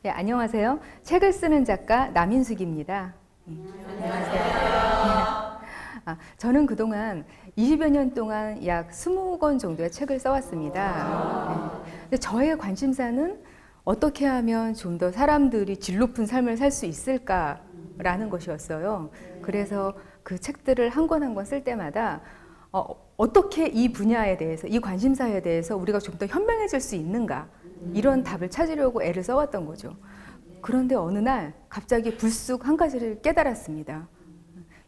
네, 안녕하세요. 책을 쓰는 작가 남인숙입니다. 안녕하세요. 저는 그동안 20여 년 동안 약 20권 정도의 책을 써왔습니다. 근데 저의 관심사는 어떻게 하면 좀 더 사람들이 질 높은 삶을 살 수 있을까라는 것이었어요. 그래서 그 책들을 한 권 한 권 쓸 때마다 어떻게 이 분야에 대해서, 이 관심사에 대해서 우리가 좀 더 현명해질 수 있는가, 이런 답을 찾으려고 애를 써왔던 거죠. 그런데 어느 날 갑자기 불쑥 한 가지를 깨달았습니다.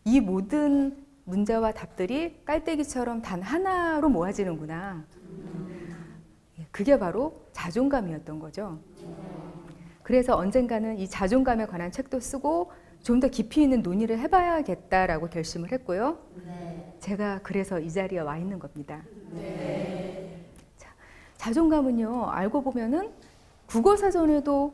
이 모든 문제와 답들이 깔때기처럼 단 하나로 모아지는구나. 그게 바로 자존감이었던 거죠. 그래서 언젠가는 이 자존감에 관한 책도 쓰고 좀 더 깊이 있는 논의를 해봐야겠다라고 결심을 했고요. 제가 그래서 이 자리에 와 있는 겁니다. 자, 자존감은요, 알고 보면은 국어사전에도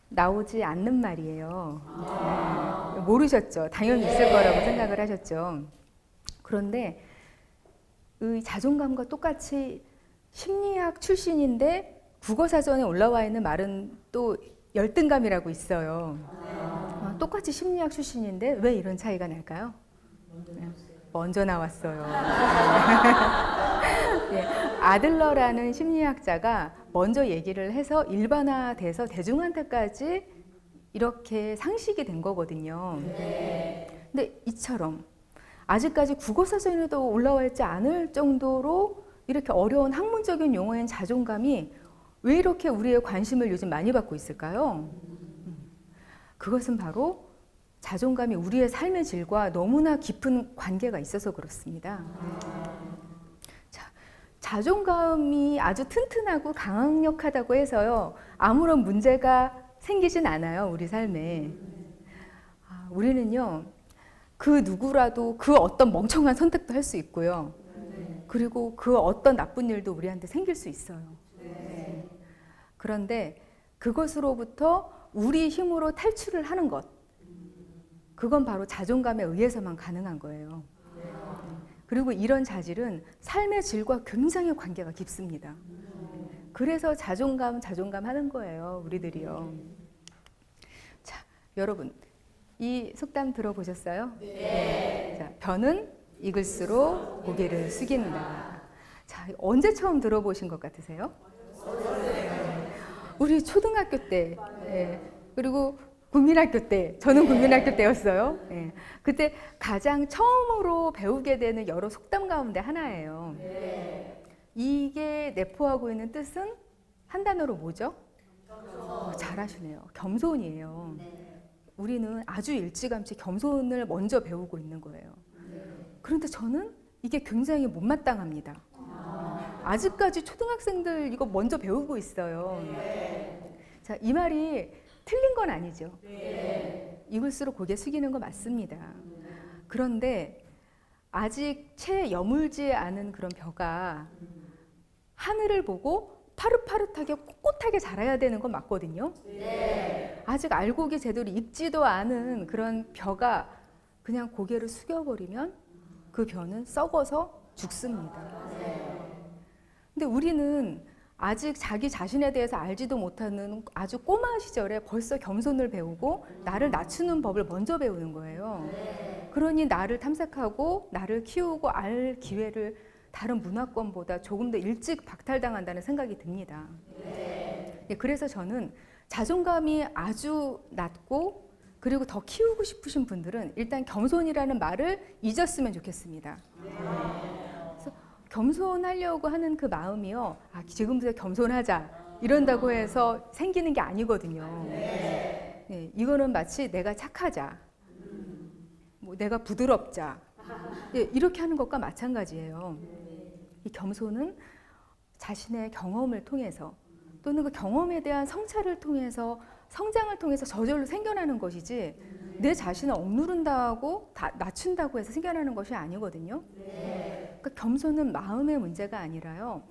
나오지 않는 말이에요. 모르셨죠? 당연히 있을 거라고 생각을 하셨죠. 그런데 이 자존감과 똑같이 심리학 출신인데 국어사전에 올라와 있는 말은 또 열등감이라고 있어요. 똑같이 심리학 출신인데 왜 이런 차이가 날까요? 먼저 나왔어요. 네, 아들러라는 심리학자가 먼저 얘기를 해서 일반화돼서 대중한테까지 이렇게 상식이 된 거거든요. 근데 이처럼 아직까지 국어사전에도 올라와 있지 않을 정도로 이렇게 어려운 학문적인 용어인 자존감이 왜 이렇게 우리의 관심을 요즘 많이 받고 있을까요? 그것은 바로 자존감이 우리의 삶의 질과 너무나 깊은 관계가 있어서 그렇습니다. 자, 자존감이 아주 튼튼하고 강력하다고 해서요, 아무런 문제가 생기진 않아요, 우리 삶에. 우리는요, 그 누구라도 그 어떤 멍청한 선택도 할 수 있고요. 그리고 그 어떤 나쁜 일도 우리한테 생길 수 있어요. 그런데 그것으로부터 우리 힘으로 탈출을 하는 것, 그건 바로 자존감에 의해서만 가능한 거예요. 그리고 이런 자질은 삶의 질과 굉장히 관계가 깊습니다. 그래서 자존감 하는 거예요, 우리들이요. 자, 여러분, 이 속담 들어보셨어요? 네. 자, 벼는 익을수록 고개를 숙인다. 자, 언제 처음 들어보신 것 같으세요? 우리 초등학교 때, 그리고 국민학교 때, 저는 국민학교 때였어요. 그때 가장 처음으로 배우게 되는 여러 속담 가운데 하나예요. 이게 내포하고 있는 뜻은 한 단어로 뭐죠? 잘하시네요. 겸손이에요. 우리는 아주 일찌감치 겸손을 먼저 배우고 있는 거예요. 그런데 저는 이게 굉장히 못마땅합니다. 아직까지 초등학생들 이거 먼저 배우고 있어요. 자, 이 말이 틀린 건 아니죠. 익을수록 고개 숙이는 거 맞습니다. 그런데 아직 채 여물지 않은 그런 벼가 하늘을 보고 파릇파릇하게 꼿꼿하게 자라야 되는 건 맞거든요. 아직 알곡이 제대로 익지도 않은 그런 벼가 그냥 고개를 숙여버리면 그 벼는 썩어서 죽습니다. 근데 우리는 아직 자기 자신에 대해서 알지도 못하는 아주 꼬마 시절에 벌써 겸손을 배우고 나를 낮추는 법을 먼저 배우는 거예요. 그러니 나를 탐색하고 나를 키우고 알 기회를 다른 문화권보다 조금 더 일찍 박탈당한다는 생각이 듭니다. 그래서 저는 자존감이 아주 낮고 그리고 더 키우고 싶으신 분들은 일단 겸손이라는 말을 잊었으면 좋겠습니다. 그래서 겸손하려고 하는 그 마음이요, 지금부터 겸손하자 이런다고 해서 생기는 게 아니거든요. 이거는 마치 내가 착하자, 뭐 내가 부드럽자, 이렇게 하는 것과 마찬가지예요. 이 겸손은 자신의 경험을 통해서 또는 그 경험에 대한 성찰을 통해서 성장을 통해서 저절로 생겨나는 것이지 내 자신을 억누른다고 낮춘다고 해서 생겨나는 것이 아니거든요. 그러니까 겸손은 마음의 문제가 아니라요,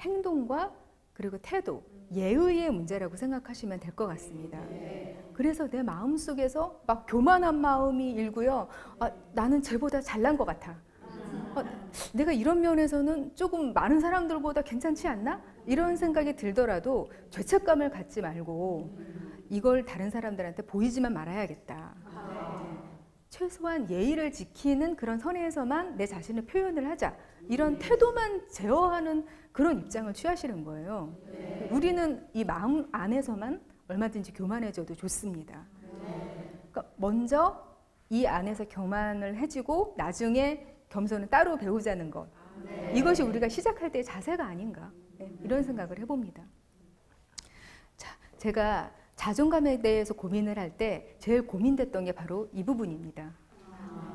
행동과 그리고 태도, 예의의 문제라고 생각하시면 될 것 같습니다. 그래서 내 마음속에서 막 교만한 마음이 일고요, 나는 쟤보다 잘난 것 같아, 내가 이런 면에서는 조금 많은 사람들보다 괜찮지 않나? 이런 생각이 들더라도 죄책감을 갖지 말고 이걸 다른 사람들한테 보이지만 말아야겠다. 최소한 예의를 지키는 그런 선에서만 내 자신을 표현을 하자. 이런 태도만 제어하는 그런 입장을 취하시는 거예요. 우리는 이 마음 안에서만 얼마든지 교만해져도 좋습니다. 그러니까 먼저 이 안에서 교만을 해지고 나중에 겸손을 따로 배우자는 것. 이것이 우리가 시작할 때의 자세가 아닌가. 이런 생각을 해봅니다. 자, 제가 자존감에 대해서 고민을 할 때 제일 고민됐던 게 바로 이 부분입니다.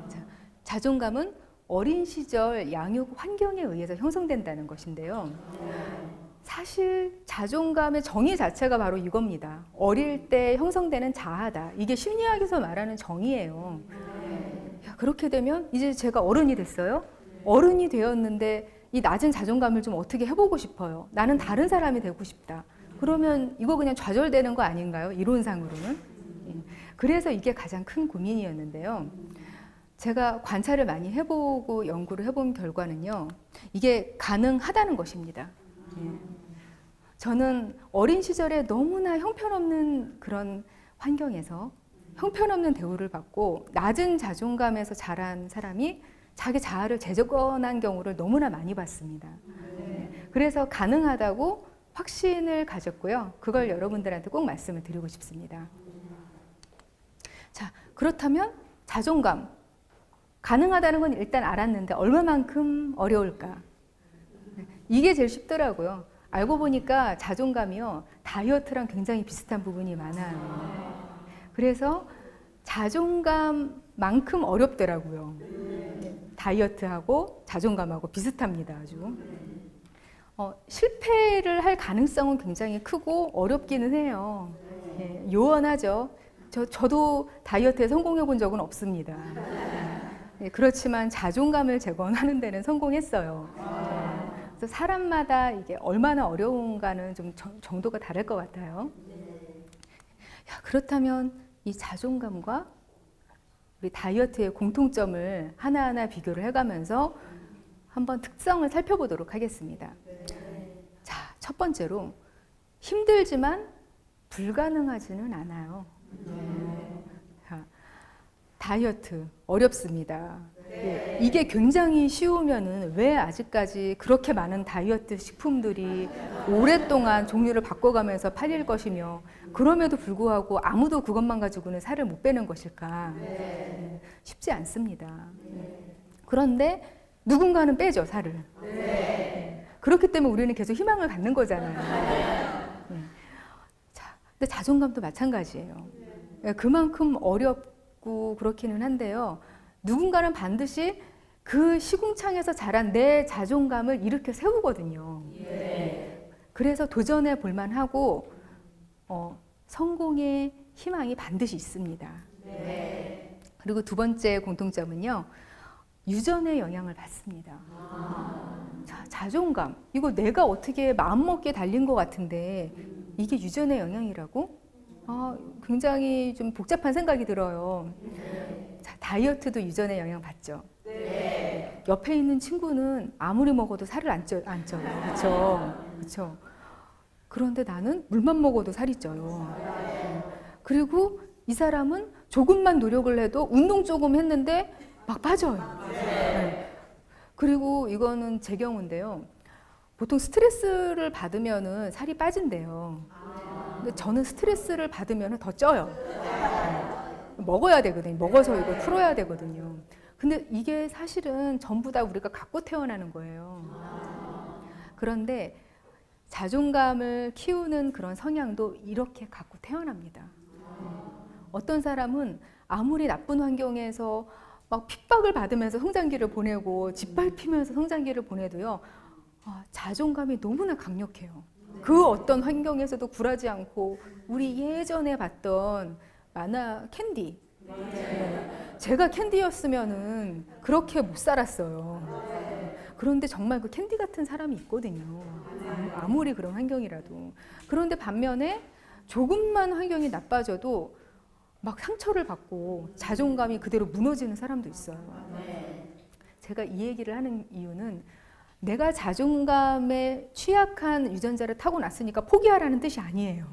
자, 자존감은 어린 시절 양육 환경에 의해서 형성된다는 것인데요. 사실 자존감의 정의 자체가 바로 이겁니다. 어릴 때 형성되는 자아다. 이게 심리학에서 말하는 정의예요. 야, 그렇게 되면 이제 제가 어른이 됐어요. 어른이 되었는데 이 낮은 자존감을 좀 어떻게 해보고 싶어요. 나는 다른 사람이 되고 싶다. 그러면 이거 그냥 좌절되는 거 아닌가요? 이론상으로는. 그래서 이게 가장 큰 고민이었는데요. 제가 관찰을 많이 해보고 연구를 해본 결과는요. 이게 가능하다는 것입니다. 저는 어린 시절에 너무나 형편없는 그런 환경에서 형편없는 대우를 받고 낮은 자존감에서 자란 사람이 자기 자아를 재건한 경우를 너무나 많이 봤습니다. 그래서 가능하다고 확신을 가졌고요. 그걸 여러분들한테 꼭 말씀을 드리고 싶습니다. 자, 그렇다면 자존감 가능하다는 건 일단 알았는데 얼마만큼 어려울까? 이게 제일 쉽더라고요. 알고 보니까 자존감이요. 다이어트랑 굉장히 비슷한 부분이 많아요. 그래서 자존감만큼 어렵더라고요. 다이어트하고 자존감하고 비슷합니다. 아주. 실패를 할 가능성은 굉장히 크고 어렵기는 해요. 요원하죠. 저도 다이어트에 성공해 본 적은 없습니다. 그렇지만 자존감을 재건하는 데는 성공했어요. 그래서 사람마다 이게 얼마나 어려운가는 좀 정도가 다를 것 같아요. 야, 그렇다면 이 자존감과 우리 다이어트의 공통점을 하나하나 비교를 해가면서 한번 특성을 살펴보도록 하겠습니다. 자, 첫 번째로 힘들지만 불가능하지는 않아요. 자, 다이어트 어렵습니다. 이게 굉장히 쉬우면은 왜 아직까지 그렇게 많은 다이어트 식품들이 오랫동안 종류를 바꿔가면서 팔릴 것이며 그럼에도 불구하고 아무도 그것만 가지고는 살을 못 빼는 것일까? 쉽지 않습니다. 그런데 누군가는 빼죠, 살을. 그렇기 때문에 우리는 계속 희망을 갖는 거잖아요. 자, 근데 자존감도 마찬가지예요. 그만큼 어렵고 그렇기는 한데요. 누군가는 반드시 그 시궁창에서 자란 내 자존감을 일으켜 세우거든요. 그래서 도전해 볼만하고 성공의 희망이 반드시 있습니다. 그리고 두 번째 공통점은요. 유전의 영향을 받습니다. 자, 자존감. 이거 내가 어떻게 마음먹기에 달린 것 같은데 이게 유전의 영향이라고? 굉장히 좀 복잡한 생각이 들어요. 자, 다이어트도 유전의 영향 받죠. 옆에 있는 친구는 아무리 먹어도 살을 안 쪄요. 그렇죠? 그런데 나는 물만 먹어도 살이 쪄요. 그리고 이 사람은 조금만 노력을 해도 운동 조금 했는데 막 빠져요. 그리고 이거는 제 경우인데요. 보통 스트레스를 받으면은 살이 빠진대요. 근데 저는 스트레스를 받으면 더 쪄요. 먹어야 되거든요. 먹어서 이걸 풀어야 되거든요. 근데 이게 사실은 전부 다 우리가 갖고 태어나는 거예요. 그런데 자존감을 키우는 그런 성향도 이렇게 갖고 태어납니다. 어떤 사람은 아무리 나쁜 환경에서 막 핍박을 받으면서 성장기를 보내고 짓밟히면서 성장기를 보내도요. 자존감이 너무나 강력해요. 그 어떤 환경에서도 굴하지 않고 우리 예전에 봤던 만화 캔디. 제가 캔디였으면은 그렇게 못 살았어요. 그런데 정말 그 캔디 같은 사람이 있거든요. 아무리 그런 환경이라도. 그런데 반면에 조금만 환경이 나빠져도 막 상처를 받고 자존감이 그대로 무너지는 사람도 있어요. 제가 이 얘기를 하는 이유는 내가 자존감에 취약한 유전자를 타고났으니까 포기하라는 뜻이 아니에요.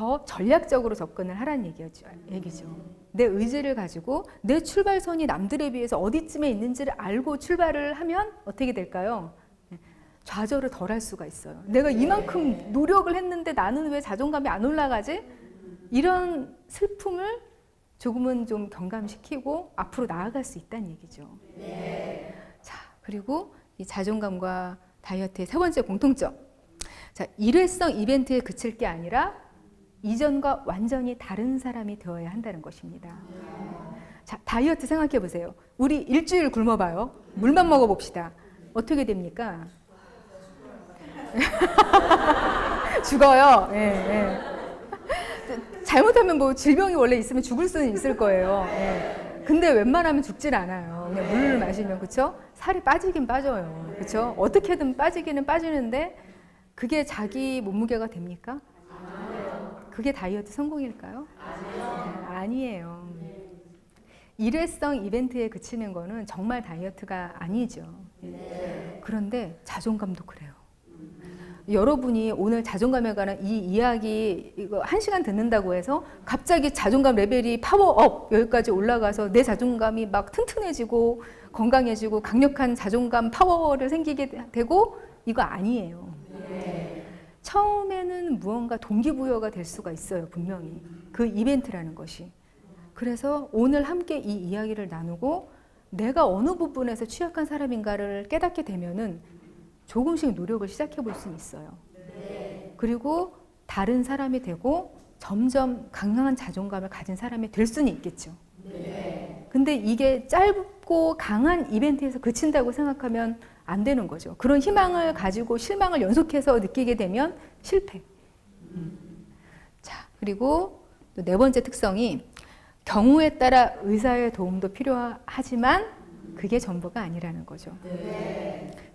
더 전략적으로 접근을 하라는 얘기죠. 내 의지를 가지고 내 출발선이 남들에 비해서 어디쯤에 있는지를 알고 출발을 하면 어떻게 될까요? 좌절을 덜 할 수가 있어요. 내가 이만큼 노력을 했는데 나는 왜 자존감이 안 올라가지? 이런 슬픔을 조금은 좀 경감시키고 앞으로 나아갈 수 있다는 얘기죠. 자, 그리고 이 자존감과 다이어트의 세 번째 공통점. 자, 일회성 이벤트에 그칠 게 아니라 이전과 완전히 다른 사람이 되어야 한다는 것입니다. 자, 다이어트 생각해 보세요. 우리 일주일 굶어봐요. 물만 먹어봅시다. 어떻게 됩니까? 죽어요. 예, 예. 잘못하면 뭐 질병이 원래 있으면 죽을 수는 있을 거예요. 예. 근데 웬만하면 죽질 않아요. 그냥 물을 마시면, 그쵸? 살이 빠지긴 빠져요. 그쵸? 어떻게든 빠지기는 빠지는데 그게 자기 몸무게가 됩니까? 그게 다이어트 성공일까요? 아니에요. 일회성 이벤트에 그치는 거는 정말 다이어트가 아니죠. 그런데 자존감도 그래요. 여러분이 오늘 자존감에 관한 이 이야기 이거 1시간 듣는다고 해서 갑자기 자존감 레벨이 파워업 여기까지 올라가서 내 자존감이 막 튼튼해지고 건강해지고 강력한 자존감 파워를 생기게 되고 이거 아니에요. 처음에는 무언가 동기부여가 될 수가 있어요. 분명히. 그 이벤트라는 것이. 그래서 오늘 함께 이 이야기를 나누고 내가 어느 부분에서 취약한 사람인가를 깨닫게 되면은 조금씩 노력을 시작해 볼 수는 있어요. 그리고 다른 사람이 되고 점점 강한 자존감을 가진 사람이 될 수는 있겠죠. 근데 이게 짧고 강한 이벤트에서 그친다고 생각하면 안 되는 거죠. 그런 희망을 가지고 실망을 연속해서 느끼게 되면 실패. 자, 그리고 또 네 번째 특성이 경우에 따라 의사의 도움도 필요하지만 그게 전부가 아니라는 거죠.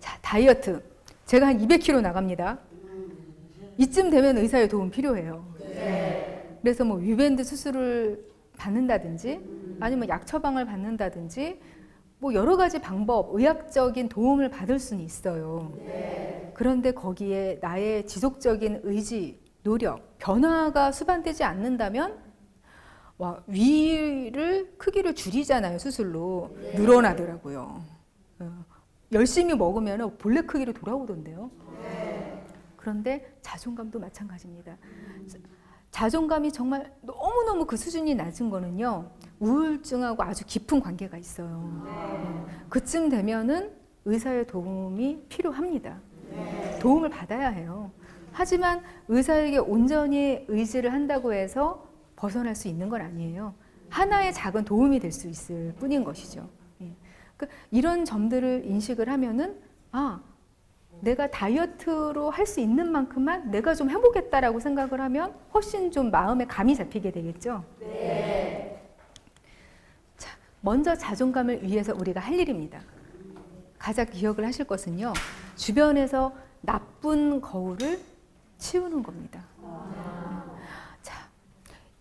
자, 다이어트. 제가 한 200kg 나갑니다. 이쯤 되면 의사의 도움 필요해요. 그래서 뭐 위밴드 수술을 받는다든지 아니면 약 처방을 받는다든지 뭐 여러 가지 방법, 의학적인 도움을 받을 수는 있어요. 그런데 거기에 나의 지속적인 의지, 노력, 변화가 수반되지 않는다면 와, 위를 크기를 줄이잖아요. 수술로. 늘어나더라고요. 열심히 먹으면 본래 크기로 돌아오던데요. 그런데 자존감도 마찬가지입니다. 자존감이 정말 너무너무 그 수준이 낮은 거는요. 우울증하고 아주 깊은 관계가 있어요. 그쯤 되면은 의사의 도움이 필요합니다. 도움을 받아야 해요. 하지만 의사에게 온전히 의지를 한다고 해서 벗어날 수 있는 건 아니에요. 하나의 작은 도움이 될 수 있을 뿐인 것이죠. 이런 점들을 인식을 하면은 아, 내가 다이어트로 할 수 있는 만큼만 내가 좀 해보겠다라고 생각을 하면 훨씬 좀 마음에 감이 잡히게 되겠죠. 자, 먼저 자존감을 위해서 우리가 할 일입니다. 가장 기억을 하실 것은요. 주변에서 나쁜 거울을 치우는 겁니다. 자,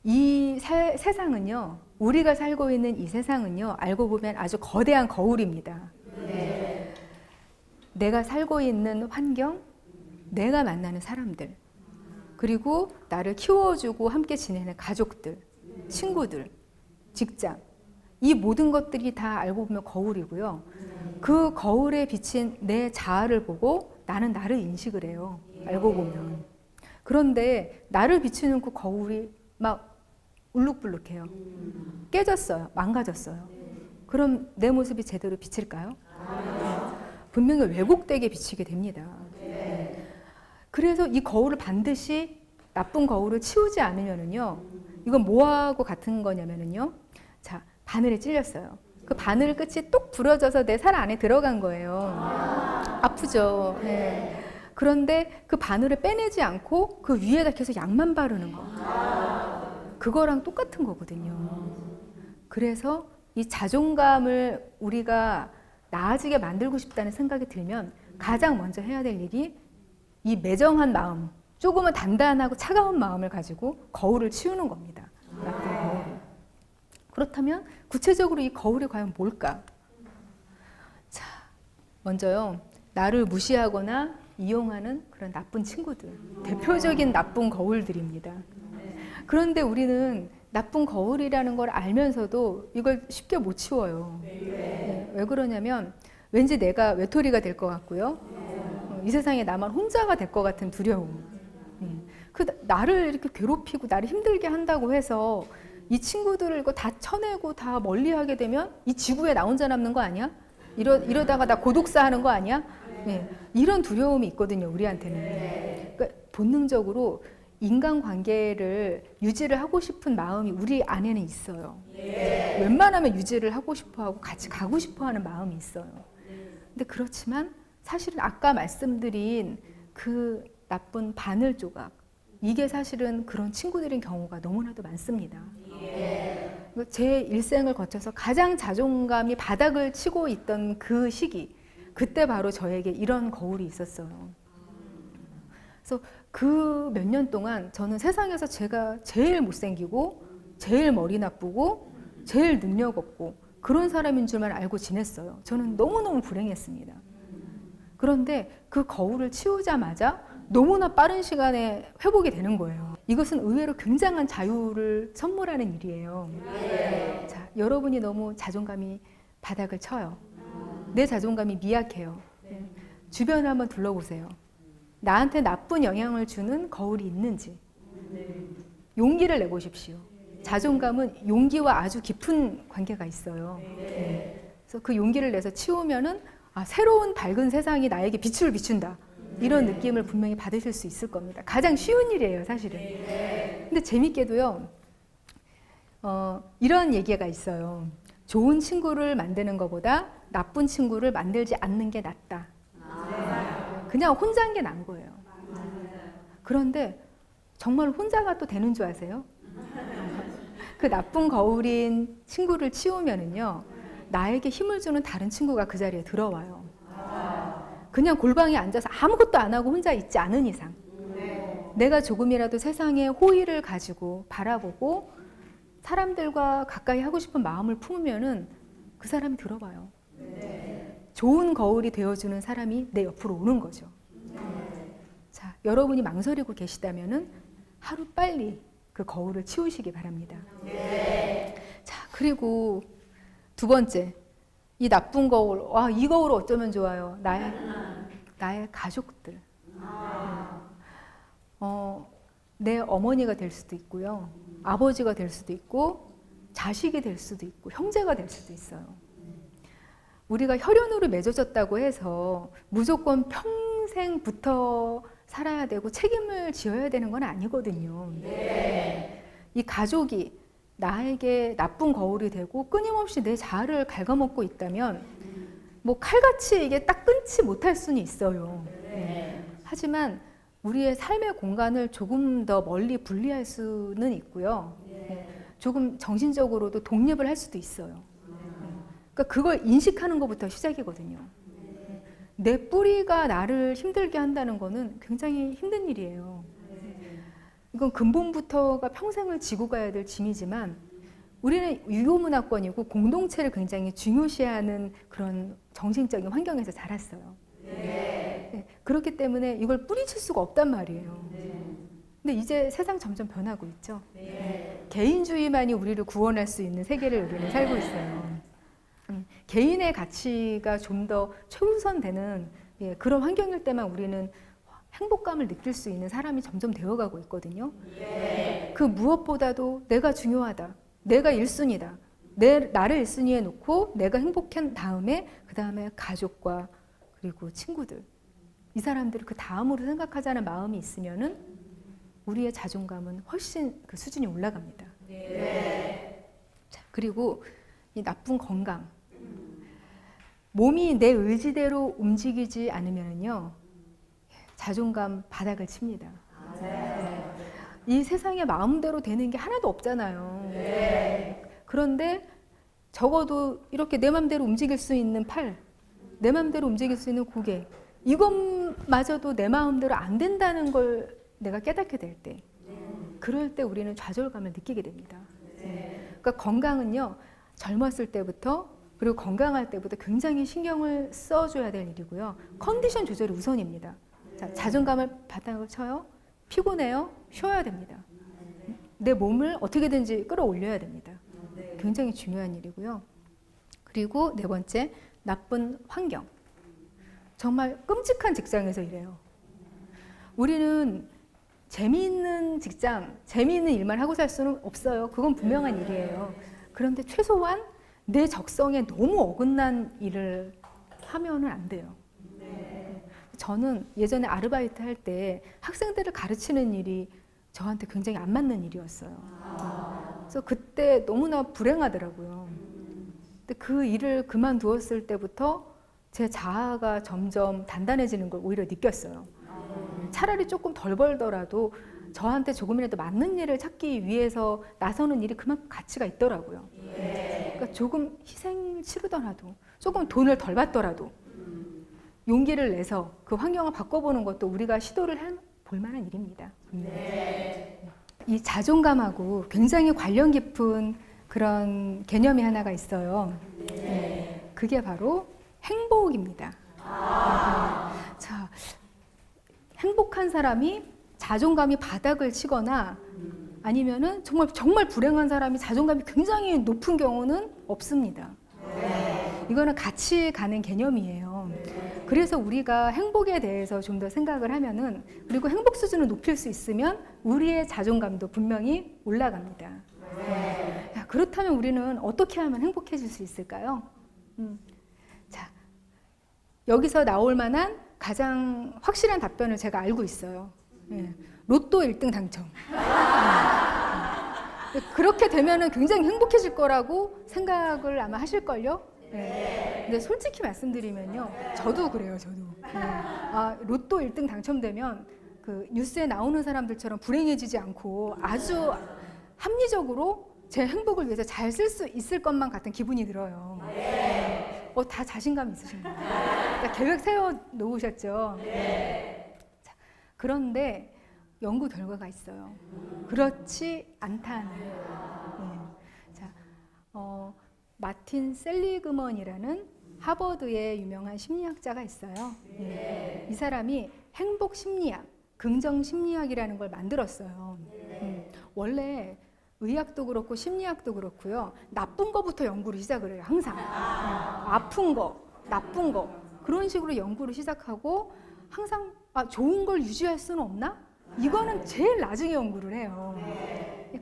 이 세상은요. 우리가 살고 있는 이 세상은요. 알고 보면 아주 거대한 거울입니다. 내가 살고 있는 환경, 내가 만나는 사람들, 그리고 나를 키워주고 함께 지내는 가족들, 친구들, 직장, 이 모든 것들이 다 알고 보면 거울이고요. 그 거울에 비친 내 자아를 보고 나는 나를 인식을 해요. 알고 보면. 그런데 나를 비추는 그 거울이 막 울룩불룩해요. 깨졌어요. 망가졌어요. 그럼 내 모습이 제대로 비칠까요? 분명히 왜곡되게 비치게 됩니다. 그래서 이 거울을 반드시 나쁜 거울을 치우지 않으면은요, 이건 뭐하고 같은 거냐면은요, 자, 바늘에 찔렸어요. 그 바늘 끝이 뚝 부러져서 내 살 안에 들어간 거예요. 아프죠. 네. 그런데 그 바늘을 빼내지 않고 그 위에다 계속 약만 바르는 거. 그거랑 똑같은 거거든요. 그래서 이 자존감을 우리가 나아지게 만들고 싶다는 생각이 들면 가장 먼저 해야 될 일이 이 매정한 마음, 조금은 단단하고 차가운 마음을 가지고 거울을 치우는 겁니다. 나쁜 거울. 그렇다면 구체적으로 이 거울이 과연 뭘까? 자, 먼저요. 나를 무시하거나 이용하는 그런 나쁜 친구들. 대표적인 나쁜 거울들입니다. 그런데 우리는 나쁜 거울이라는 걸 알면서도 이걸 쉽게 못 치워요. 네. 왜 그러냐면 왠지 내가 외톨이가 될 것 같고요. 이 세상에 나만 혼자가 될 것 같은 두려움. 나를 이렇게 괴롭히고 나를 힘들게 한다고 해서 이 친구들을 이거 다 쳐내고 다 멀리하게 되면 이 지구에 나 혼자 남는 거 아니야? 이러다가 나 고독사 하는 거 아니야? 네. 이런 두려움이 있거든요, 우리한테는. 그러니까 본능적으로 인간관계를 유지를 하고 싶은 마음이 우리 안에는 있어요. 웬만하면 유지를 하고 싶어하고 같이 가고 싶어하는 마음이 있어요. 근데 그렇지만 사실은 아까 말씀드린 그 나쁜 바늘 조각, 이게 사실은 그런 친구들인 경우가 너무나도 많습니다. 제 일생을 거쳐서 가장 자존감이 바닥을 치고 있던 그 시기, 그때 바로 저에게 이런 거울이 있었어요. 그래서 그 몇 년 동안 저는 세상에서 제가 제일 못생기고 제일 머리 나쁘고 제일 능력 없고 그런 사람인 줄만 알고 지냈어요. 저는 너무너무 불행했습니다. 그런데 그 거울을 치우자마자 너무나 빠른 시간에 회복이 되는 거예요. 이것은 의외로 굉장한 자유를 선물하는 일이에요. 자, 여러분이 너무 자존감이 바닥을 쳐요. 내 자존감이 미약해요. 주변을 한번 둘러보세요. 나한테 나쁜 영향을 주는 거울이 있는지 용기를 내보십시오. 자존감은 용기와 아주 깊은 관계가 있어요. 그래서 그 용기를 내서 치우면은 새로운 밝은 세상이 나에게 빛을 비춘다. 이런 느낌을 분명히 받으실 수 있을 겁니다. 가장 쉬운 일이에요, 사실은. 근데 재밌게도요, 이런 얘기가 있어요. 좋은 친구를 만드는 것보다 나쁜 친구를 만들지 않는 게 낫다. 그냥 혼자인 게 나은 거예요. 그런데 정말 혼자가 또 되는 줄 아세요? 그 나쁜 거울인 친구를 치우면은요, 나에게 힘을 주는 다른 친구가 그 자리에 들어와요. 그냥 골방에 앉아서 아무것도 안 하고 혼자 있지 않은 이상 내가 조금이라도 세상에 호의를 가지고 바라보고 사람들과 가까이 하고 싶은 마음을 품으면은 그 사람이 들어와요. 좋은 거울이 되어주는 사람이 내 옆으로 오는 거죠. 자, 여러분이 망설이고 계시다면은 하루 빨리 그 거울을 치우시기 바랍니다. 자, 그리고 두 번째, 이 나쁜 거울, 이 거울 어쩌면 좋아요. 나의 가족들. 내 어머니가 될 수도 있고요. 아버지가 될 수도 있고, 자식이 될 수도 있고, 형제가 될 수도 있어요. 우리가 혈연으로 맺어졌다고 해서 무조건 평생 붙어 살아야 되고 책임을 지어야 되는 건 아니거든요. 이 가족이 나에게 나쁜 거울이 되고 끊임없이 내 자아를 갉아먹고 있다면 뭐 칼같이 이게 딱 끊지 못할 수는 있어요. 하지만 우리의 삶의 공간을 조금 더 멀리 분리할 수는 있고요. 조금 정신적으로도 독립을 할 수도 있어요. 그러니까 그걸 인식하는 것부터 시작이거든요. 내 뿌리가 나를 힘들게 한다는 거는 굉장히 힘든 일이에요. 이건 근본부터가 평생을 지고 가야 될 짐이지만 우리는 유교문화권이고 공동체를 굉장히 중요시하는 그런 정신적인 환경에서 자랐어요. 그렇기 때문에 이걸 뿌리칠 수가 없단 말이에요. 근데 이제 세상 점점 변하고 있죠. 개인주의만이 우리를 구원할 수 있는 세계를 우리는 살고 있어요. 개인의 가치가 좀 더 최우선되는 그런 환경일 때만 우리는 행복감을 느낄 수 있는 사람이 점점 되어가고 있거든요. 그 무엇보다도 내가 중요하다. 내가 1순위다. 나를 1순위에 놓고 내가 행복한 다음에 그 다음에 가족과 그리고 친구들. 이 사람들을 그 다음으로 생각하자는 마음이 있으면은 우리의 자존감은 훨씬 그 수준이 올라갑니다. 자, 그리고 이 나쁜 건강. 몸이 내 의지대로 움직이지 않으면요. 자존감 바닥을 칩니다. 이 세상에 마음대로 되는 게 하나도 없잖아요. 그런데 적어도 이렇게 내 맘대로 움직일 수 있는 팔, 내 맘대로 움직일 수 있는 고개, 이것마저도 내 마음대로 안 된다는 걸 내가 깨닫게 될 때, 그럴 때 우리는 좌절감을 느끼게 됩니다. 그러니까 건강은요, 젊었을 때부터 그리고 건강할 때부터 굉장히 신경을 써줘야 될 일이고요. 컨디션 조절이 우선입니다. 자, 자존감을 바닥을 쳐요. 피곤해요. 쉬어야 됩니다. 내 몸을 어떻게든지 끌어올려야 됩니다. 굉장히 중요한 일이고요. 그리고 네 번째, 나쁜 환경. 정말 끔찍한 직장에서 일해요. 우리는 재미있는 직장, 재미있는 일만 하고 살 수는 없어요. 그건 분명한 일이에요. 그런데 최소한 내 적성에 너무 어긋난 일을 하면은 안 돼요. 저는 예전에 아르바이트 할 때 학생들을 가르치는 일이 저한테 굉장히 안 맞는 일이었어요. 그래서 그때 너무나 불행하더라고요. 근데 그 일을 그만두었을 때부터 제 자아가 점점 단단해지는 걸 오히려 느꼈어요. 차라리 조금 덜 벌더라도 저한테 조금이라도 맞는 일을 찾기 위해서 나서는 일이 그만큼 가치가 있더라고요. 그러니까 조금 희생을 치르더라도, 조금 돈을 덜 받더라도 용기를 내서 그 환경을 바꿔보는 것도 우리가 시도를 해볼 만한 일입니다. 이 자존감하고 굉장히 관련 깊은 그런 개념이 하나가 있어요. 그게 바로 행복입니다. 자, 행복한 사람이 자존감이 바닥을 치거나 아니면은 정말 불행한 사람이 자존감이 굉장히 높은 경우는 없습니다. 이거는 같이 가는 개념이에요. 그래서 우리가 행복에 대해서 좀 더 생각을 하면은, 그리고 행복 수준을 높일 수 있으면 우리의 자존감도 분명히 올라갑니다. 야, 그렇다면 우리는 어떻게 하면 행복해질 수 있을까요? 자, 여기서 나올 만한 가장 확실한 답변을 제가 알고 있어요. 로또 1등 당첨. 그렇게 되면은 굉장히 행복해질 거라고 생각을 아마 하실걸요? 근데 솔직히 말씀드리면요, 저도 그래요, 저도. 아, 로또 1등 당첨되면 그 뉴스에 나오는 사람들처럼 불행해지지 않고 아주 합리적으로 제 행복을 위해서 잘 쓸 수 있을 것만 같은 기분이 들어요. 다 자신감 있으신가요? 그러니까 계획 세워 놓으셨죠? 자, 그런데 연구 결과가 있어요. 그렇지 않다는. 자, 마틴 셀리그먼이라는 하버드의 유명한 심리학자가 있어요. 이 사람이 행복 심리학, 긍정 심리학이라는 걸 만들었어요. 원래 의학도 그렇고 심리학도 그렇고요, 나쁜 거부터 연구를 시작을 해요. 항상 아픈 거, 나쁜 거, 그런 식으로 연구를 시작하고 항상 좋은 걸 유지할 수는 없나? 이거는 제일 나중에 연구를 해요.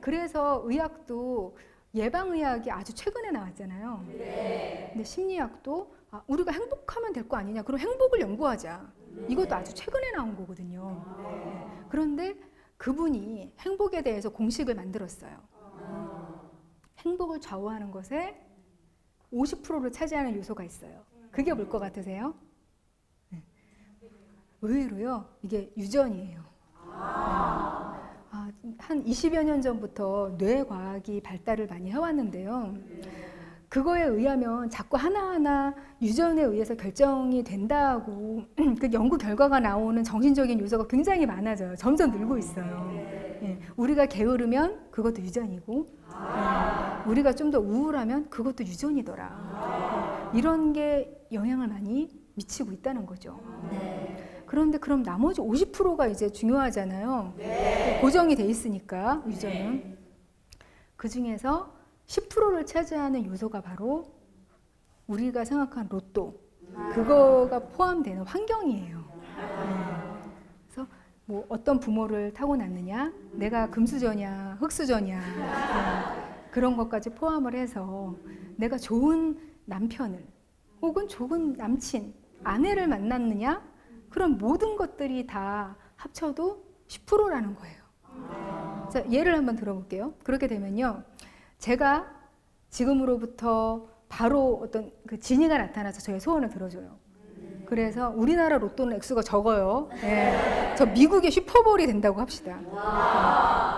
그래서 의학도 예방의학이 아주 최근에 나왔잖아요. 근데 심리학도 우리가 행복하면 될 거 아니냐, 그럼 행복을 연구하자, 이것도 아주 최근에 나온 거거든요. 그런데 그분이 행복에 대해서 공식을 만들었어요. 행복을 좌우하는 것에 50%를 차지하는 요소가 있어요. 그게 뭘 것 같으세요? 의외로요, 이게 유전이에요. 한 20여 년 전부터 뇌과학이 발달을 많이 해왔는데요. 그거에 의하면 자꾸 하나하나 유전에 의해서 결정이 된다고 그 연구 결과가 나오는 정신적인 요소가 굉장히 많아져요. 점점 늘고 있어요. 우리가 게으르면 그것도 유전이고, 우리가 좀 더 우울하면 그것도 유전이더라. 이런 게 영향을 많이 미치고 있다는 거죠. 그런데 그럼 나머지 50%가 이제 중요하잖아요. 고정이 돼 있으니까 유전은. 그 중에서 10%를 차지하는 요소가 바로 우리가 생각한 로또, 그거가 포함되는 환경이에요. 그래서 뭐 어떤 부모를 타고났느냐, 내가 금수저냐 흙수저냐, 그런 것까지 포함을 해서 내가 좋은 남편을 혹은 좋은 남친, 아내를 만났느냐, 그런 모든 것들이 다 합쳐도 10%라는 거예요. 자, 예를 한번 들어볼게요. 그렇게 되면요, 제가 지금으로부터 바로 어떤 그 진이가 나타나서 저의 소원을 들어줘요. 그래서 우리나라 로또는 액수가 적어요. 저 미국의 슈퍼볼이 된다고 합시다.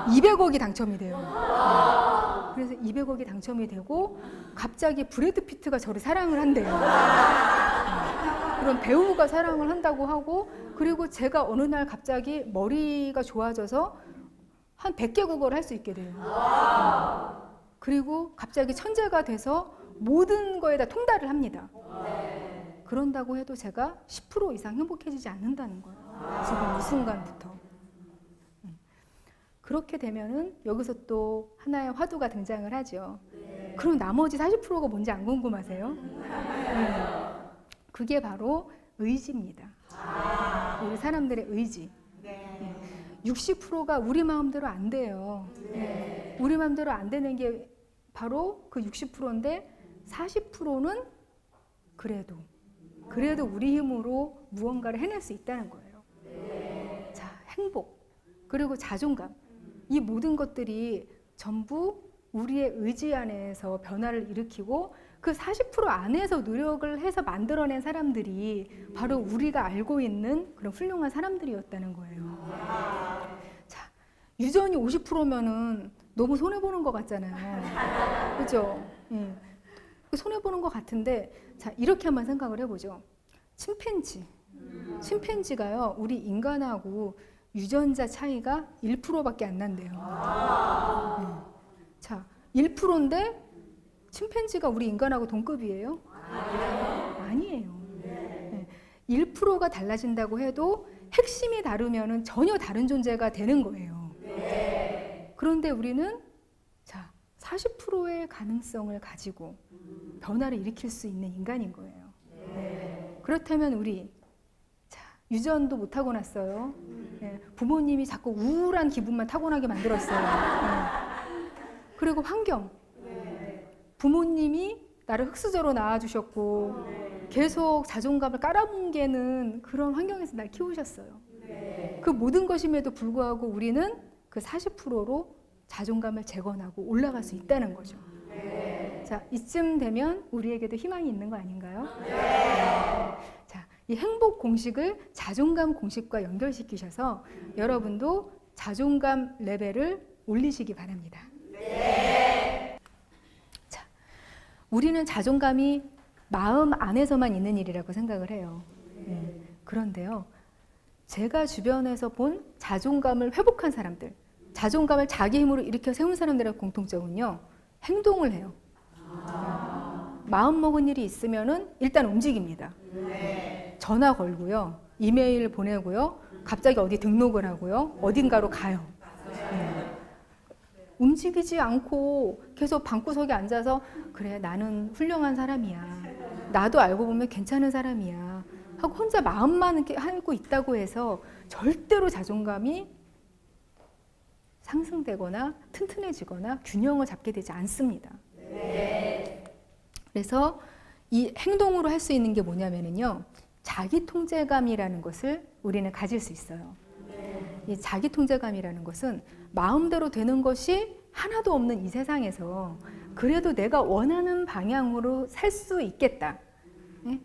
200억이 당첨이 돼요. 그래서 200억이 당첨이 되고 갑자기 브래드 피트가 저를 사랑을 한대요. 그런 배우가 사랑을 한다고 하고, 그리고 제가 어느 날 갑자기 머리가 좋아져서 한 100개 국어를 할 수 있게 돼요. 그리고 갑자기 천재가 돼서 모든 거에다 통달을 합니다. 그런다고 해도 제가 10% 이상 행복해지지 않는다는 거예요. 지금 이 순간부터. 그렇게 되면은 여기서 또 하나의 화두가 등장을 하죠. 그럼 나머지 40%가 뭔지 안 궁금하세요? 그게 바로 의지입니다. 우리 사람들의 의지. 60%가 우리 마음대로 안 돼요. 우리 마음대로 안 되는 게 바로 그 60%인데 40%는 그래도 우리 힘으로 무언가를 해낼 수 있다는 거예요. 자, 행복, 그리고 자존감. 이 모든 것들이 전부 우리의 의지 안에서 변화를 일으키고 그 40% 안에서 노력을 해서 만들어낸 사람들이 바로 우리가 알고 있는 그런 훌륭한 사람들이었다는 거예요. 자, 유전이 50%면은 너무 손해보는 것 같잖아요. 그죠? 손해보는 것 같은데, 자, 이렇게 한번 생각을 해보죠. 침팬지가요, 우리 인간하고 유전자 차이가 1%밖에 안 난대요. 자, 1%인데 침팬지가 우리 인간하고 동급이에요? 아니에요. 1%가 달라진다고 해도 핵심이 다르면 전혀 다른 존재가 되는 거예요. 그런데 우리는 자, 40%의 가능성을 가지고 변화를 일으킬 수 있는 인간인 거예요. 그렇다면 우리 유전도 못 타고났어요. 부모님이 자꾸 우울한 기분만 타고나게 만들었어요. 그리고 환경. 부모님이 나를 흙수저로 낳아주셨고 계속 자존감을 깔아뭉개는 그런 환경에서 날 키우셨어요. 그 모든 것임에도 불구하고 우리는 그 40%로 자존감을 재건하고 올라갈 수 있다는 거죠. 자, 이쯤 되면 우리에게도 희망이 있는 거 아닌가요? 자, 이 행복 공식을 자존감 공식과 연결시키셔서 여러분도 자존감 레벨을 올리시기 바랍니다. 자, 우리는 자존감이 마음 안에서만 있는 일이라고 생각을 해요. 그런데요, 제가 주변에서 본 자존감을 회복한 사람들, 자존감을 자기 힘으로 일으켜 세운 사람들의 공통점은요, 행동을 해요. 마음 먹은 일이 있으면은 일단 움직입니다. 전화 걸고요, 이메일 보내고요, 갑자기 어디 등록을 하고요, 어딘가로 가요. 움직이지 않고 계속 방구석에 앉아서 그래, 나는 훌륭한 사람이야, 나도 알고 보면 괜찮은 사람이야 하고 혼자 마음만 이렇게 하고 있다고 해서 절대로 자존감이 상승되거나 튼튼해지거나 균형을 잡게 되지 않습니다. 그래서 이 행동으로 할 수 있는 게 뭐냐면요, 자기 통제감이라는 것을 우리는 가질 수 있어요. 이 자기 통제감이라는 것은 마음대로 되는 것이 하나도 없는 이 세상에서 그래도 내가 원하는 방향으로 살 수 있겠다,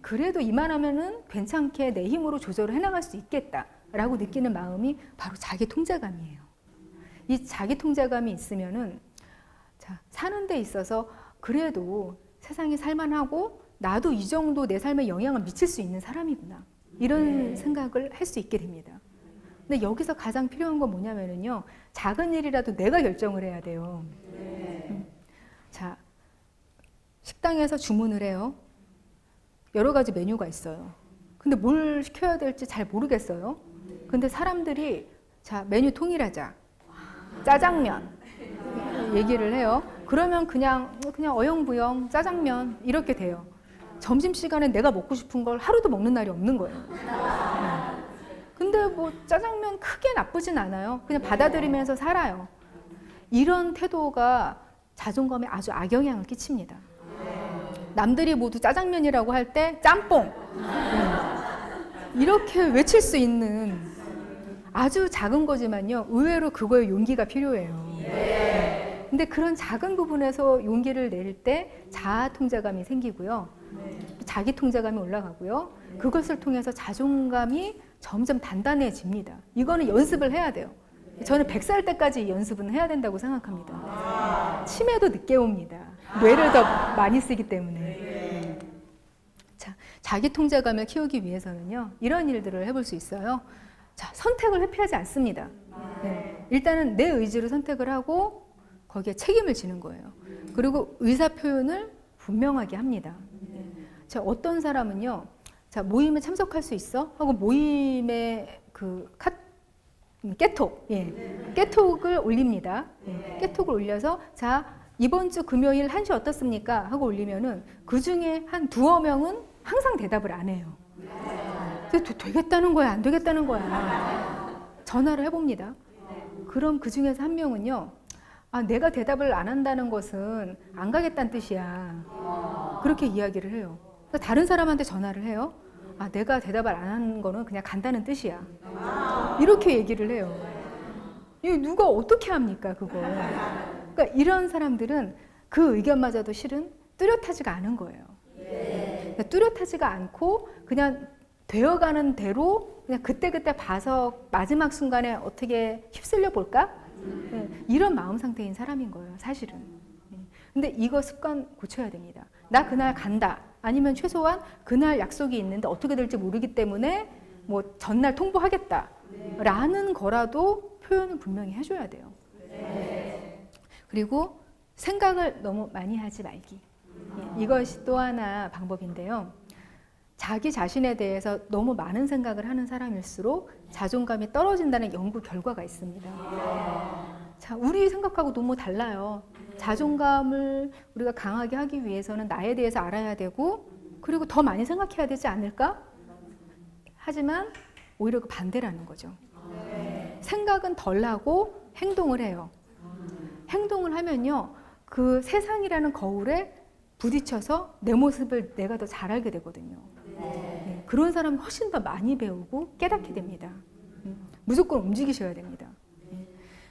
그래도 이만하면은 괜찮게 내 힘으로 조절을 해나갈 수 있겠다라고 느끼는 마음이 바로 자기 통제감이에요. 이 자기 통제감이 있으면은 자, 사는 데 있어서 그래도 세상이 살만하고 나도 이 정도 내 삶에 영향을 미칠 수 있는 사람이구나, 이런 생각을 할 수 있게 됩니다. 근데 여기서 가장 필요한 건 뭐냐면요, 작은 일이라도 내가 결정을 해야 돼요. 자, 식당에서 주문을 해요. 여러 가지 메뉴가 있어요. 근데 뭘 시켜야 될지 잘 모르겠어요. 근데 사람들이 자, 메뉴 통일하자, 짜장면 얘기를 해요. 그러면 그냥 어영부영 짜장면 이렇게 돼요. 점심시간에 내가 먹고 싶은 걸 하루도 먹는 날이 없는 거예요. 근데 뭐 짜장면 크게 나쁘진 않아요. 그냥 받아들이면서 살아요. 이런 태도가 자존감에 아주 악영향을 끼칩니다. 남들이 모두 짜장면이라고 할 때 짬뽕 이렇게 외칠 수 있는 아주 작은 거지만요, 의외로 그거에 용기가 필요해요. 근데 그런 작은 부분에서 용기를 낼 때 자아 통제감이 생기고요, 자기 통제감이 올라가고요, 그것을 통해서 자존감이 점점 단단해집니다. 이거는 연습을 해야 돼요. 저는 100살 때까지 연습은 해야 된다고 생각합니다. 치매도 늦게 옵니다. 뇌를 더 많이 쓰기 때문에. 자, 자기 통제감을 키우기 위해서는요, 이런 일들을 해볼 수 있어요. 자, 선택을 회피하지 않습니다. 일단은 내 의지로 선택을 하고 거기에 책임을 지는 거예요. 그리고 의사 표현을 분명하게 합니다. 자, 어떤 사람은요, 자, 모임에 참석할 수 있어? 하고 모임에 그 깨톡, 깨톡을 올립니다. 깨톡을 올려서 자 이번 주 금요일 1시 어떻습니까? 하고 올리면은 그 중에 한 두어 명은 항상 대답을 안 해요. 되겠다는 거야, 안 되겠다는 거야. 전화를 해봅니다. 그럼 그 중에서 한 명은요, 아, 내가 대답을 안 한다는 것은 안 가겠다는 뜻이야. 그렇게 이야기를 해요. 다른 사람한테 전화를 해요. 아, 내가 대답을 안 하는 거는 그냥 간다는 뜻이야. 이렇게 얘기를 해요. 이거 누가 어떻게 합니까, 그거. 그러니까 이런 사람들은 그 의견마저도 실은 뚜렷하지가 않은 거예요. 그러니까 뚜렷하지가 않고 그냥 되어가는 대로 그냥 그때그때 봐서 마지막 순간에 어떻게 휩쓸려 볼까? 이런 마음 상태인 사람인 거예요, 사실은. 근데 이거 습관 고쳐야 됩니다. 나 그날 간다. 아니면 최소한 그날 약속이 있는데 어떻게 될지 모르기 때문에 뭐 전날 통보하겠다. 라는 거라도 표현을 분명히 해줘야 돼요. 그리고 생각을 너무 많이 하지 말기. 이것이 또 하나 방법인데요. 자기 자신에 대해서 너무 많은 생각을 하는 사람일수록 자존감이 떨어진다는 연구 결과가 있습니다. 자, 우리 생각하고 너무 달라요. 자존감을 우리가 강하게 하기 위해서는 나에 대해서 알아야 되고 그리고 더 많이 생각해야 되지 않을까? 하지만 오히려 그 반대라는 거죠. 생각은 덜 하고 행동을 해요. 행동을 하면요, 그 세상이라는 거울에 부딪혀서 내 모습을 내가 더 잘 알게 되거든요. 그런 사람이 훨씬 더 많이 배우고 깨닫게 됩니다. 무조건 움직이셔야 됩니다.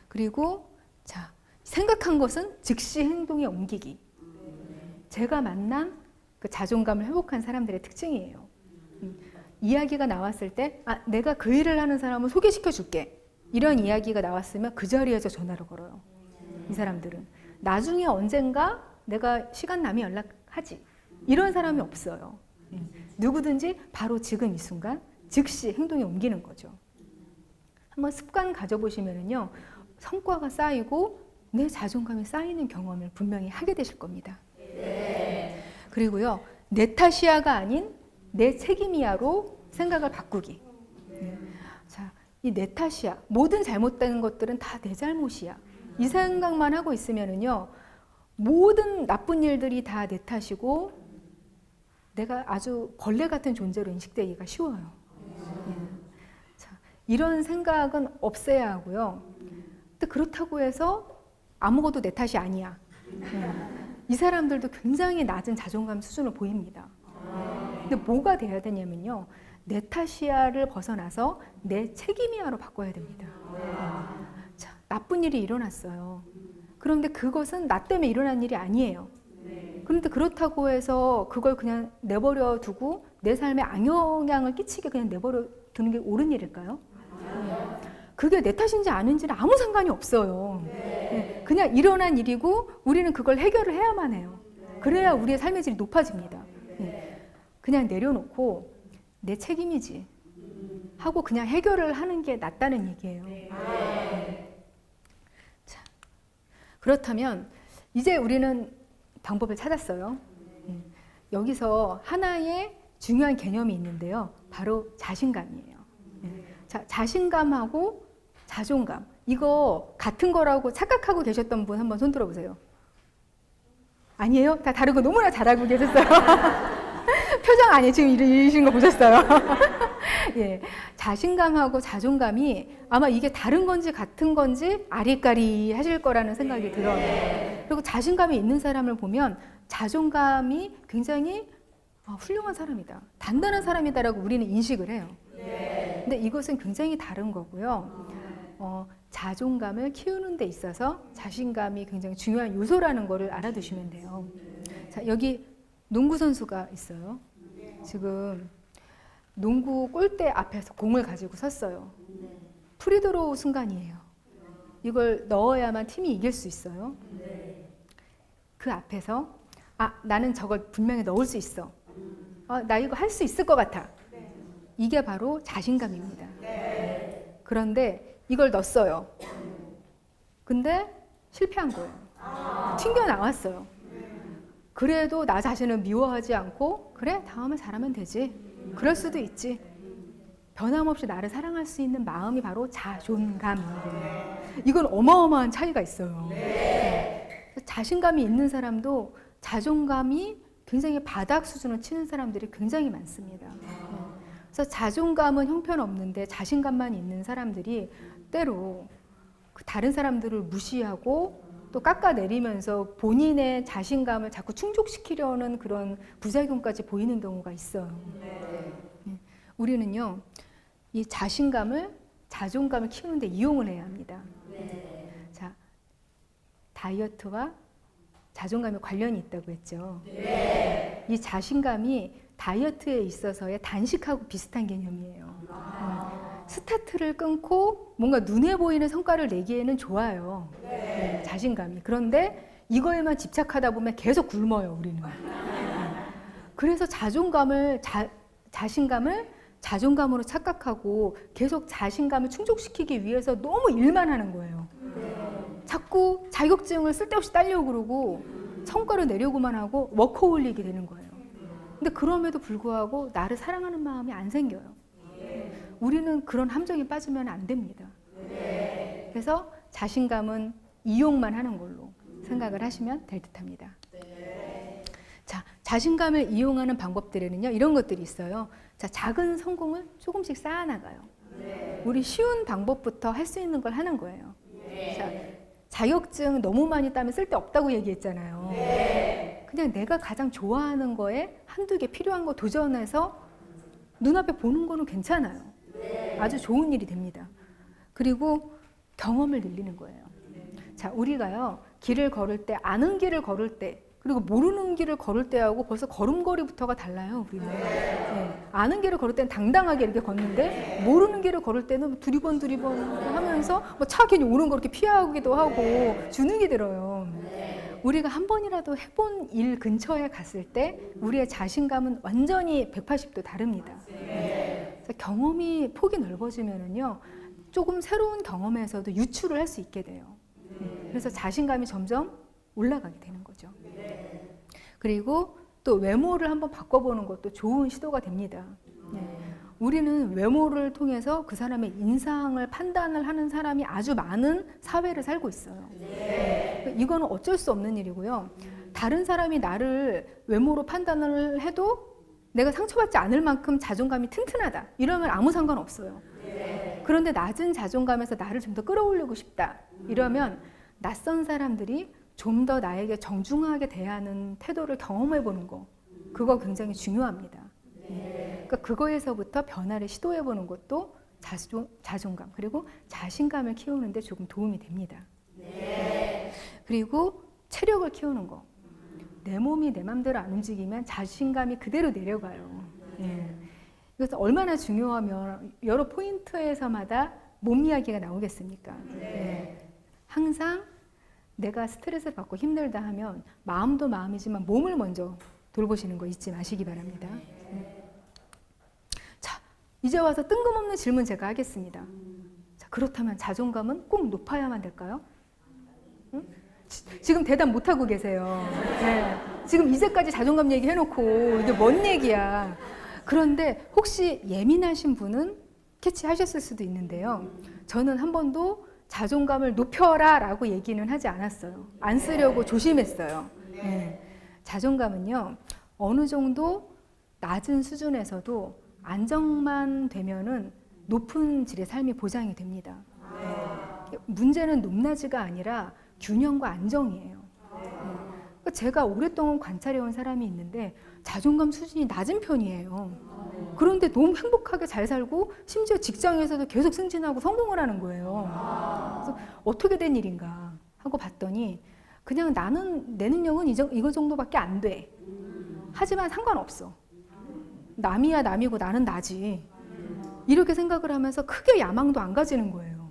그리고 자, 생각한 것은 즉시 행동에 옮기기. 제가 만난 그 자존감을 회복한 사람들의 특징이에요. 이야기가 나왔을 때 아, 내가 그 일을 하는 사람을 소개시켜 줄게. 이런 이야기가 나왔으면 그 자리에서 전화를 걸어요. 이 사람들은. 나중에 언젠가 내가 시간 나면 연락하지. 이런 사람이 없어요. 누구든지 바로 지금 이 순간 즉시 행동에 옮기는 거죠. 한번 습관 가져보시면은요, 성과가 쌓이고 내 자존감이 쌓이는 경험을 분명히 하게 되실 겁니다. 그리고요, 내 탓이야가 아닌 내 책임이야로 생각을 바꾸기. 자, 이 내 탓이야. 모든 잘못된 것들은 다 내 잘못이야. 이 생각만 하고 있으면은요, 모든 나쁜 일들이 다 내 탓이고 내가 아주 벌레 같은 존재로 인식되기가 쉬워요. 자, 이런 생각은 없애야 하고요. 근데 그렇다고 해서 아무것도 내 탓이 아니야. 이 사람들도 굉장히 낮은 자존감 수준을 보입니다. 근데 뭐가 돼야 되냐면요, 내 탓이야를 벗어나서 내 책임이야로 바꿔야 됩니다. 자, 나쁜 일이 일어났어요. 그런데 그것은 나 때문에 일어난 일이 아니에요. 그런데 그렇다고 해서 그걸 그냥 내버려 두고 내 삶에 악영향을 끼치게 그냥 내버려 두는 게 옳은 일일까요? 그게 내 탓인지 아닌지는 아무 상관이 없어요. 그냥 일어난 일이고 우리는 그걸 해결을 해야만 해요. 그래야 우리의 삶의 질이 높아집니다. 그냥 내려놓고 내 책임이지 하고 그냥 해결을 하는 게 낫다는 얘기예요. 자, 그렇다면 이제 우리는 방법을 찾았어요. 여기서 하나의 중요한 개념이 있는데요. 바로 자신감이에요. 자, 자신감하고 자존감. 이거 같은 거라고 착각하고 계셨던 분 한번 손 들어보세요. 아니에요? 다 다르고 너무나 잘 알고 계셨어요. 표정 아니에요. 지금 이러신 거 보셨어요? 예, 자신감하고 자존감이 아마 이게 다른 건지 같은 건지 아리까리 하실 거라는 생각이 들어요. 그리고 자신감이 있는 사람을 보면 자존감이 굉장히 훌륭한 사람이다, 단단한 사람이다라고 우리는 인식을 해요. 근데 이것은 굉장히 다른 거고요. 자존감을 키우는 데 있어서 자신감이 굉장히 중요한 요소라는 거를 알아두시면 돼요. 자, 여기 농구 선수가 있어요. 지금 농구 골대 앞에서 공을 가지고 섰어요. 프리드로우 순간이에요. 이걸 넣어야만 팀이 이길 수 있어요. 그 앞에서 나는 저걸 분명히 넣을 수 있어. 나 이거 할 수 있을 것 같아. 이게 바로 자신감입니다. 그런데 이걸 넣었어요. 근데 실패한 거예요. 튕겨나왔어요. 그래도 나 자신을 미워하지 않고 그래, 다음에 잘하면 되지. 그럴 수도 있지. 변함없이 나를 사랑할 수 있는 마음이 바로 자존감이거든요. 이건 어마어마한 차이가 있어요. 자신감이 있는 사람도 자존감이 굉장히 바닥 수준을 치는 사람들이 굉장히 많습니다. 그래서 자존감은 형편없는데 자신감만 있는 사람들이 때로 다른 사람들을 무시하고 또 깎아내리면서 본인의 자신감을 자꾸 충족시키려는 그런 부작용까지 보이는 경우가 있어요. 우리는요, 이 자신감을, 자존감을 키우는데 이용을 해야 합니다. 자, 다이어트와 자존감에 관련이 있다고 했죠. 이 자신감이 다이어트에 있어서의 단식하고 비슷한 개념이에요. 스타트를 끊고 뭔가 눈에 보이는 성과를 내기에는 좋아요. 자신감이. 그런데 이거에만 집착하다 보면 계속 굶어요, 우리는. 그래서 자신감을 자존감으로 착각하고 계속 자신감을 충족시키기 위해서 너무 일만 하는 거예요. 자꾸 자격증을 쓸데없이 따려고 그러고 성과를 내려고만 하고 워커홀릭이 되는 거예요. 근데 그럼에도 불구하고 나를 사랑하는 마음이 안 생겨요. 우리는 그런 함정에 빠지면 안 됩니다. 그래서 자신감은 이용만 하는 걸로 생각을 하시면 될 듯합니다. 자, 자신감을 이용하는 방법들에는요, 이런 것들이 있어요. 자, 작은 성공을 조금씩 쌓아나가요. 우리 쉬운 방법부터 할 수 있는 걸 하는 거예요. 자, 자격증 너무 많이 따면 쓸데없다고 얘기했잖아요. 그냥 내가 가장 좋아하는 거에 한두 개 필요한 거 도전해서 눈앞에 보는 거는 괜찮아요. 아주 좋은 일이 됩니다. 그리고 경험을 늘리는 거예요. 자, 우리가요, 길을 걸을 때, 아는 길을 걸을 때, 그리고 모르는 길을 걸을 때하고 벌써 걸음걸이부터가 달라요, 우리는. 아는 길을 걸을 때는 당당하게 이렇게 걷는데, 모르는 길을 걸을 때는 두리번 하면서 뭐 차 괜히 오는 거 이렇게 피하기도 하고 주눅이 들어요. 우리가 한 번이라도 해본 일 근처에 갔을 때 우리의 자신감은 완전히 180도 다릅니다. 그래서 경험이 폭이 넓어지면은요, 조금 새로운 경험에서도 유출을 할 수 있게 돼요. 그래서 자신감이 점점 올라가게 되는 거죠. 그리고 또 외모를 한번 바꿔보는 것도 좋은 시도가 됩니다. 우리는 외모를 통해서 그 사람의 인상을 판단을 하는 사람이 아주 많은 사회를 살고 있어요. 이거는 어쩔 수 없는 일이고요. 다른 사람이 나를 외모로 판단을 해도 내가 상처받지 않을 만큼 자존감이 튼튼하다, 이러면 아무 상관없어요. 그런데 낮은 자존감에서 나를 좀 더 끌어올리고 싶다, 이러면 낯선 사람들이 좀 더 나에게 정중하게 대하는 태도를 경험해 보는 거, 그거 굉장히 중요합니다. 그러니까 그거에서부터 변화를 시도해 보는 것도 자존감 그리고 자신감을 키우는 데 조금 도움이 됩니다. 그리고 체력을 키우는 거. 내 몸이 내 맘대로 안 움직이면 자신감이 그대로 내려가요. 이것은 얼마나 중요하면 여러 포인트에서마다 몸 이야기가 나오겠습니까? 항상 내가 스트레스를 받고 힘들다 하면 마음도 마음이지만 몸을 먼저 돌보시는 거 잊지 마시기 바랍니다. 자, 이제 와서 뜬금없는 질문 제가 하겠습니다. 자, 그렇다면 자존감은 꼭 높아야만 될까요? 응? 지금 대답 못하고 계세요. 지금 이제까지 자존감 얘기 해놓고 이게 뭔 얘기야. 그런데 혹시 예민하신 분은 캐치하셨을 수도 있는데요. 저는 한 번도 자존감을 높여라 라고 얘기는 하지 않았어요. 안 쓰려고 조심했어요. 자존감은요, 어느 정도 낮은 수준에서도 안정만 되면은 높은 질의 삶이 보장이 됩니다. 문제는 높낮이가 아니라 균형과 안정이에요. 제가 오랫동안 관찰해온 사람이 있는데 자존감 수준이 낮은 편이에요. 그런데 너무 행복하게 잘 살고 심지어 직장에서도 계속 승진하고 성공을 하는 거예요. 그래서 어떻게 된 일인가 하고 봤더니 그냥 나는 내 능력은 이거 정도밖에 안 돼. 하지만 상관없어. 남이야 남이고 나는 나지. 이렇게 생각을 하면서 크게 야망도 안 가지는 거예요.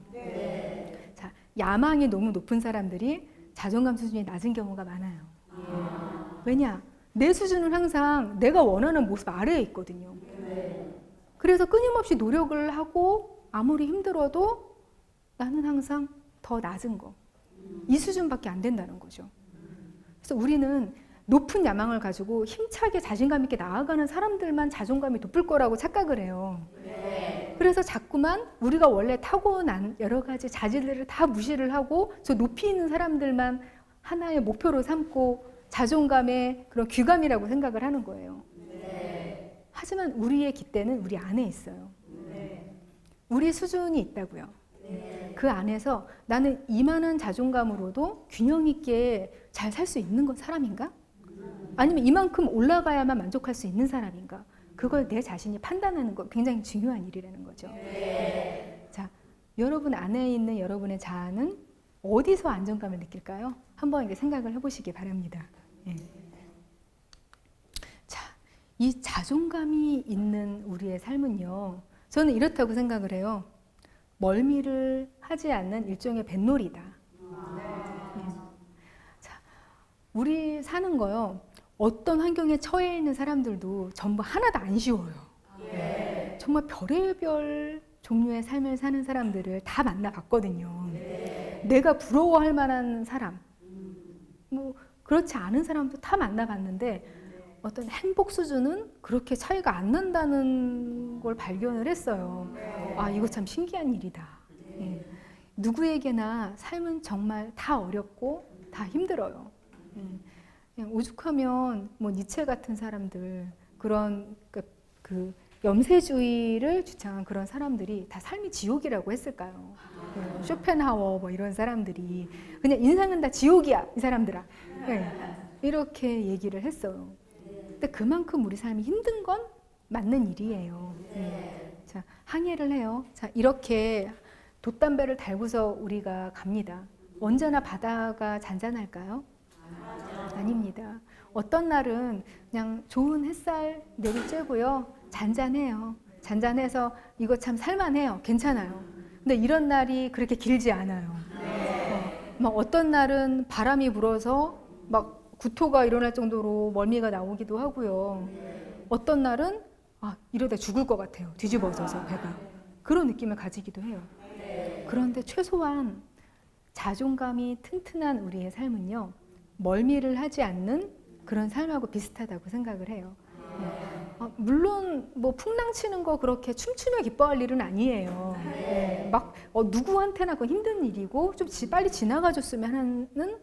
자, 야망이 너무 높은 사람들이 자존감 수준이 낮은 경우가 많아요. 왜냐? 내 수준은 항상 내가 원하는 모습 아래에 있거든요. 그래서 끊임없이 노력을 하고 아무리 힘들어도 나는 항상 더 낮은 거, 이 수준밖에 안 된다는 거죠. 그래서 우리는 높은 야망을 가지고 힘차게 자신감 있게 나아가는 사람들만 자존감이 높을 거라고 착각을 해요. 그래서 자꾸만 우리가 원래 타고난 여러 가지 자질들을 다 무시를 하고 저 높이 있는 사람들만 하나의 목표로 삼고 자존감의 그런 귀감이라고 생각을 하는 거예요. 하지만 우리의 깃대는 우리 안에 있어요. 우리 수준이 있다고요. 그 안에서 나는 이만한 자존감으로도 균형 있게 잘 살 수 있는 사람인가? 아니면 이만큼 올라가야만 만족할 수 있는 사람인가? 그걸 내 자신이 판단하는 거 굉장히 중요한 일이라는 거죠. 자, 여러분 안에 있는 여러분의 자아는 어디서 안정감을 느낄까요? 한번 이렇게 생각을 해보시기 바랍니다. 자, 이 자존감이 있는 우리의 삶은요, 저는 이렇다고 생각을 해요. 멀미를 하지 않는 일종의 뱃놀이다. 자, 우리 사는 거요, 어떤 환경에 처해 있는 사람들도 전부 하나도 안 쉬워요. 정말 별의별 종류의 삶을 사는 사람들을 다 만나봤거든요. 내가 부러워할 만한 사람, 뭐 그렇지 않은 사람도 다 만나봤는데 어떤 행복 수준은 그렇게 차이가 안 난다는 걸 발견을 했어요. 아, 이거 참 신기한 일이다. 누구에게나 삶은 정말 다 어렵고 다 힘들어요. 그냥 오죽하면 뭐 니체 같은 사람들, 그런 그 염세주의를 주창한 그런 사람들이 다 삶이 지옥이라고 했을까요? 쇼펜하워 뭐 이런 사람들이 그냥 인생은 다 지옥이야 이 사람들아, 이렇게 얘기를 했어요. 근데 그만큼 우리 삶이 힘든 건 맞는 일이에요. 자, 항해를 해요. 자, 이렇게 돛담배를 달고서 우리가 갑니다. 언제나 바다가 잔잔할까요? 아닙니다. 어떤 날은 그냥 좋은 햇살 내리쬐고요, 잔잔해요. 잔잔해서 이거 참 살만해요. 괜찮아요. 근데 이런 날이 그렇게 길지 않아요. 막 어떤 날은 바람이 불어서 막 구토가 일어날 정도로 멀미가 나오기도 하고요. 어떤 날은 이러다 죽을 것 같아요. 뒤집어져서 배가. 그런 느낌을 가지기도 해요. 그런데 최소한 자존감이 튼튼한 우리의 삶은요, 멀미를 하지 않는 그런 삶하고 비슷하다고 생각을 해요. 물론 뭐 풍랑치는 거 그렇게 춤추며 기뻐할 일은 아니에요. 막 누구한테나 그 힘든 일이고 좀 빨리 지나가줬으면 하는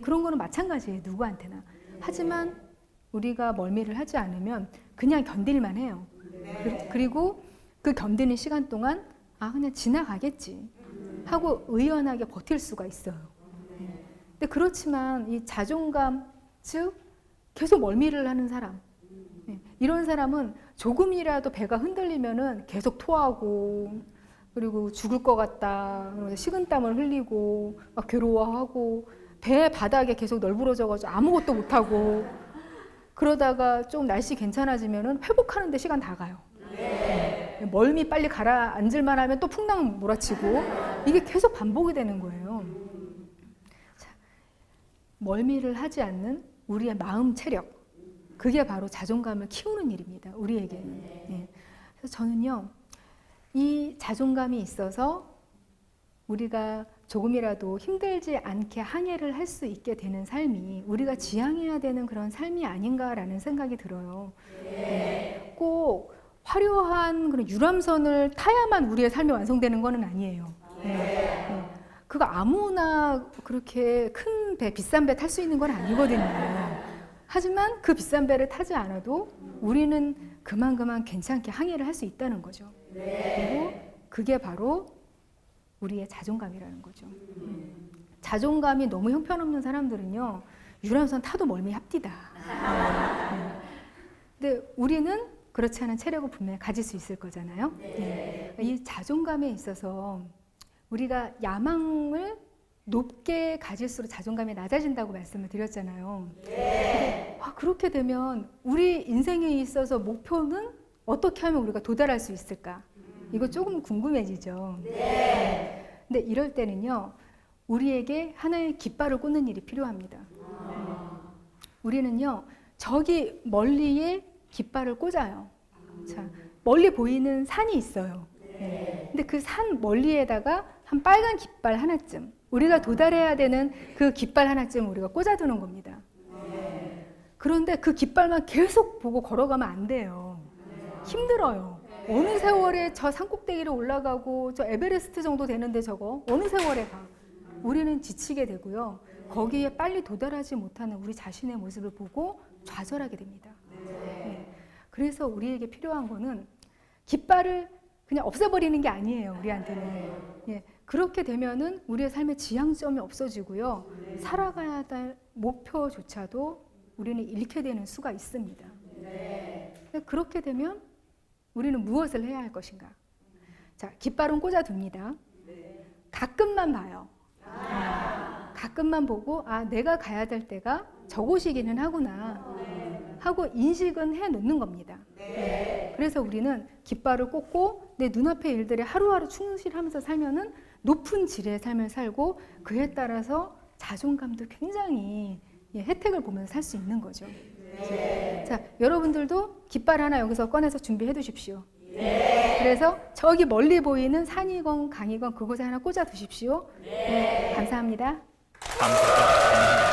그런 거는 마찬가지예요. 누구한테나. 하지만 우리가 멀미를 하지 않으면 그냥 견딜만 해요. 그리고 그 견디는 시간 동안 그냥 지나가겠지 하고 의연하게 버틸 수가 있어요. 근데 그렇지만 이 자존감, 즉 계속 멀미를 하는 사람, 이런 사람은 조금이라도 배가 흔들리면은 계속 토하고, 그리고 죽을 것 같다, 식은땀을 흘리고 막 괴로워하고, 배 바닥에 계속 널브러져가지고 아무것도 못하고, 그러다가 좀 날씨 괜찮아지면은 회복하는 데 시간 다 가요. 멀미 빨리 가라앉을만 하면 또 풍랑 몰아치고, 이게 계속 반복이 되는 거예요. 자, 멀미를 하지 않는 우리의 마음 체력, 그게 바로 자존감을 키우는 일입니다. 우리에게는. 그래서 저는요, 이 자존감이 있어서 우리가 조금이라도 힘들지 않게 항해를 할 수 있게 되는 삶이 우리가 지향해야 되는 그런 삶이 아닌가라는 생각이 들어요. 꼭 화려한 그런 유람선을 타야만 우리의 삶이 완성되는 건 아니에요. 그거 아무나 그렇게 큰 배, 비싼 배 탈 수 있는 건 아니거든요. 하지만 그 비싼 배를 타지 않아도 우리는 그만 괜찮게 항해를 할 수 있다는 거죠. 그리고 그게 바로 우리의 자존감이라는 거죠. 자존감이 너무 형편없는 사람들은요, 유람선 타도 멀미합디다. 근데 우리는 그렇지 않은 체력을 분명히 가질 수 있을 거잖아요. 이 자존감에 있어서 우리가 야망을 높게 가질수록 자존감이 낮아진다고 말씀을 드렸잖아요. 근데 그렇게 되면 우리 인생에 있어서 목표는 어떻게 하면 우리가 도달할 수 있을까? 이거 조금 궁금해지죠. 근데 이럴 때는요, 우리에게 하나의 깃발을 꽂는 일이 필요합니다. 우리는요, 저기 멀리에 깃발을 꽂아요. 자, 멀리 보이는 산이 있어요. 근데 그 산 멀리에다가 한 빨간 깃발 하나쯤, 우리가 도달해야 되는 그 깃발 하나쯤 우리가 꽂아두는 겁니다. 그런데 그 깃발만 계속 보고 걸어가면 안 돼요. 힘들어요. 어느 세월에 저 산꼭대기를 올라가고 저 에베레스트 정도 되는데 저거 어느 세월에 가. 우리는 지치게 되고요. 거기에 빨리 도달하지 못하는 우리 자신의 모습을 보고 좌절하게 됩니다. 네. 그래서 우리에게 필요한 거는 깃발을 그냥 없애버리는 게 아니에요. 우리한테는. 예. 그렇게 되면은 우리의 삶의 지향점이 없어지고요. 살아가야 될 목표조차도 우리는 잃게 되는 수가 있습니다. 그렇게 되면 우리는 무엇을 해야 할 것인가? 자, 깃발은 꽂아둡니다. 가끔만 봐요. 가끔만 보고 내가 가야 될 때가 저곳이기는 하구나 하고 인식은 해놓는 겁니다. 그래서 우리는 깃발을 꽂고 내 눈앞의 일들에 하루하루 충실하면서 살면은 높은 질의 삶을 살고 그에 따라서 자존감도 굉장히 혜택을 보면서 살 수 있는 거죠. 자, 여러분들도 깃발 하나 여기서 꺼내서 준비해 두십시오. 그래서 저기 멀리 보이는 산이건 강이건 그곳에 하나 꽂아 두십시오. 네, 감사합니다. 감사합니다.